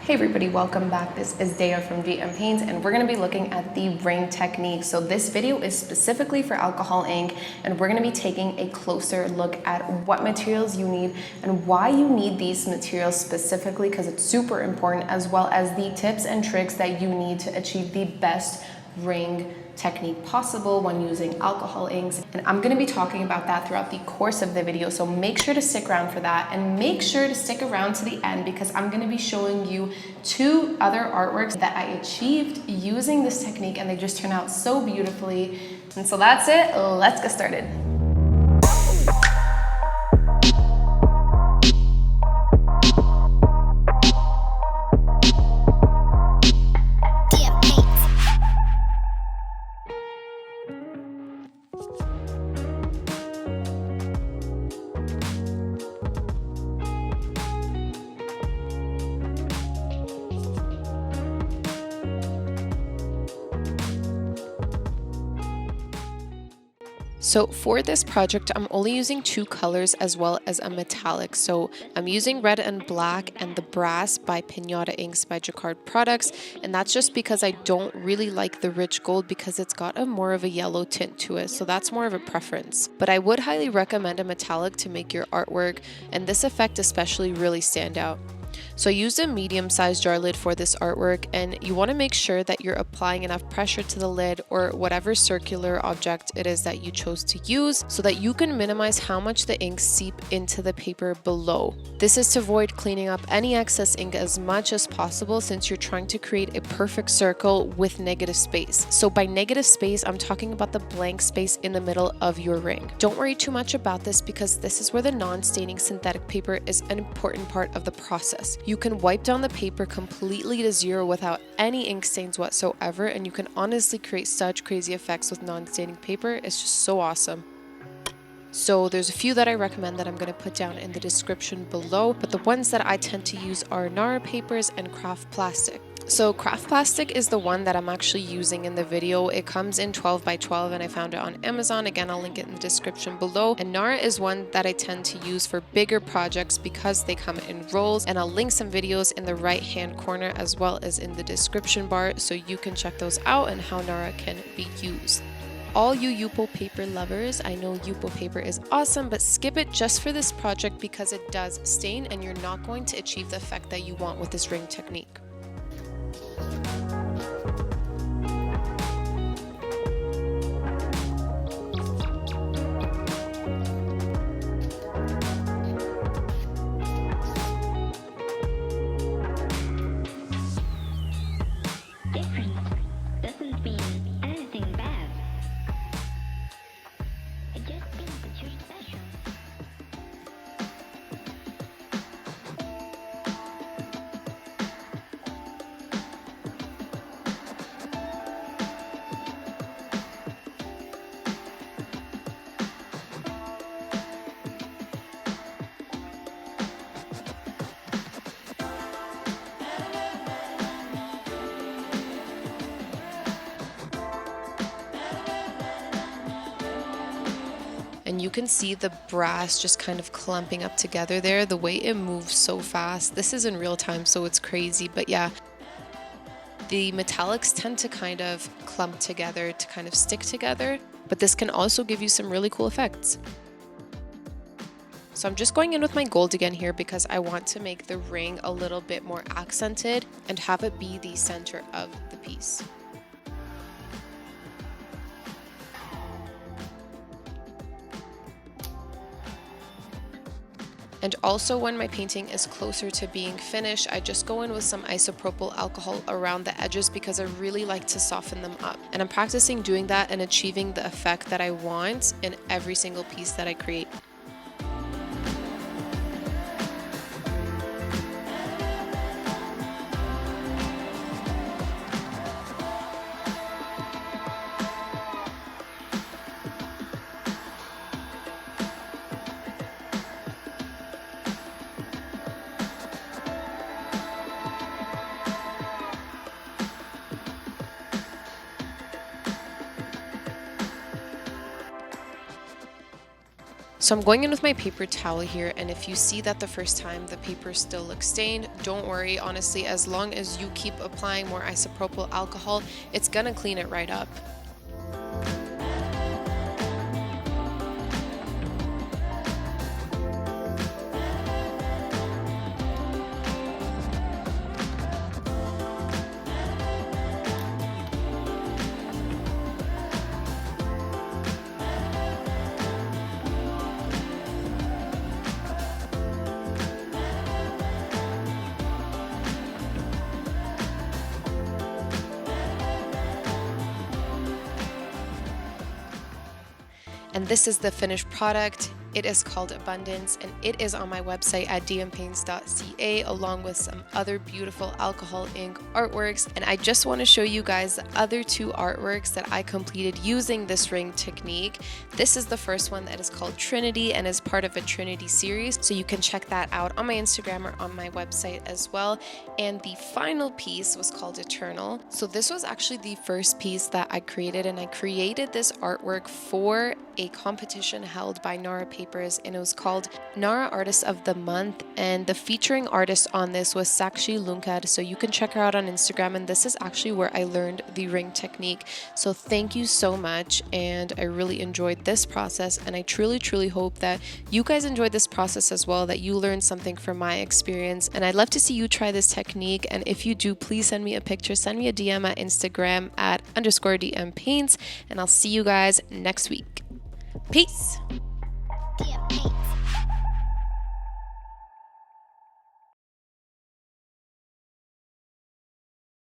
Hey everybody, welcome back. This is Dea from Dmpaints and we're going to be looking at the ring technique. So this video is specifically for alcohol ink and we're going to be taking a closer look at what materials you need and why you need these materials specifically, because it's super important, as well as the tips and tricks that you need to achieve the best ring technique possible when using alcohol inks. And I'm going to be talking about that throughout the course of the video, so make sure to stick around for that, and make sure to stick around to the end because I'm going to be showing you two other artworks that I achieved using this technique and they just turn out so beautifully. And so that's it, let's get started. So for this project, I'm only using two colors as well as a metallic. So I'm using red and black and the brass by Piñata inks by Jacquard Products. And that's just because I don't really like the rich gold because it's got a more of a yellow tint to it. So that's more of a preference. But I would highly recommend a metallic to make your artwork and this effect especially really stand out. So I used a medium-sized jar lid for this artwork, and you want to make sure that you're applying enough pressure to the lid or whatever circular object it is that you chose to use so that you can minimize how much the ink seep into the paper below. This is to avoid cleaning up any excess ink as much as possible since you're trying to create a perfect circle with negative space. So by negative space, I'm talking about the blank space in the middle of your ring. Don't worry too much about this because this is where the non-staining synthetic paper is an important part of the process. You can wipe down the paper completely to zero without any ink stains whatsoever, and you can honestly create such crazy effects with non-staining paper. It's just so awesome. So there's a few that I recommend that I'm going to put down in the description below, but the ones that I tend to use are Nara papers and craft plastic. So craft plastic is the one that I'm actually using in the video. It comes in 12 by 12 and I found it on Amazon. Again, I'll link it in the description below. And Nara is one that I tend to use for bigger projects because they come in rolls, and I'll link some videos in the right hand corner as well as in the description bar so you can check those out and how Nara can be used. All you Yupo paper lovers, I know Yupo paper is awesome, but skip it just for this project because it does stain and you're not going to achieve the effect that you want with this ring technique. And you can see the brass just kind of clumping up together there, the way it moves so fast. This is in real time, so it's crazy, but yeah. The metallics tend to kind of clump together to kind of stick together, but this can also give you some really cool effects. So I'm just going in with my gold again here because I want to make the ring a little bit more accented and have it be the center of the piece. And also when my painting is closer to being finished, I just go in with some isopropyl alcohol around the edges because I really like to soften them up. And I'm practicing doing that and achieving the effect that I want in every single piece that I create. So I'm going in with my paper towel here, and if you see that the first time the paper still looks stained, don't worry. Honestly, as long as you keep applying more isopropyl alcohol, it's gonna clean it right up. And this is the finished product. It is called Abundance, and it is on my website at dmpaints.ca, along with some other beautiful alcohol ink artworks. And I just want to show you guys the other two artworks that I completed using this ring technique. This is the first one that is called Trinity and is part of a Trinity series, so you can check that out on my Instagram or on my website as well. And the final piece was called Eternal. So this was actually the first piece that I created, and I created this artwork for a competition held by Nara Papers, and it was called Nara Artist of the Month, and the featuring artist on this was Sakshi Lunkad, so you can check her out on Instagram, and this is actually where I learned the ring technique. So thank you so much, and I really enjoyed this process, and I truly hope that you guys enjoyed this process as well, that you learned something from my experience, and I'd love to see you try this technique. And if you do, please send me a picture, send me a DM at Instagram at _DMPaints, and I'll see you guys next week. Peace.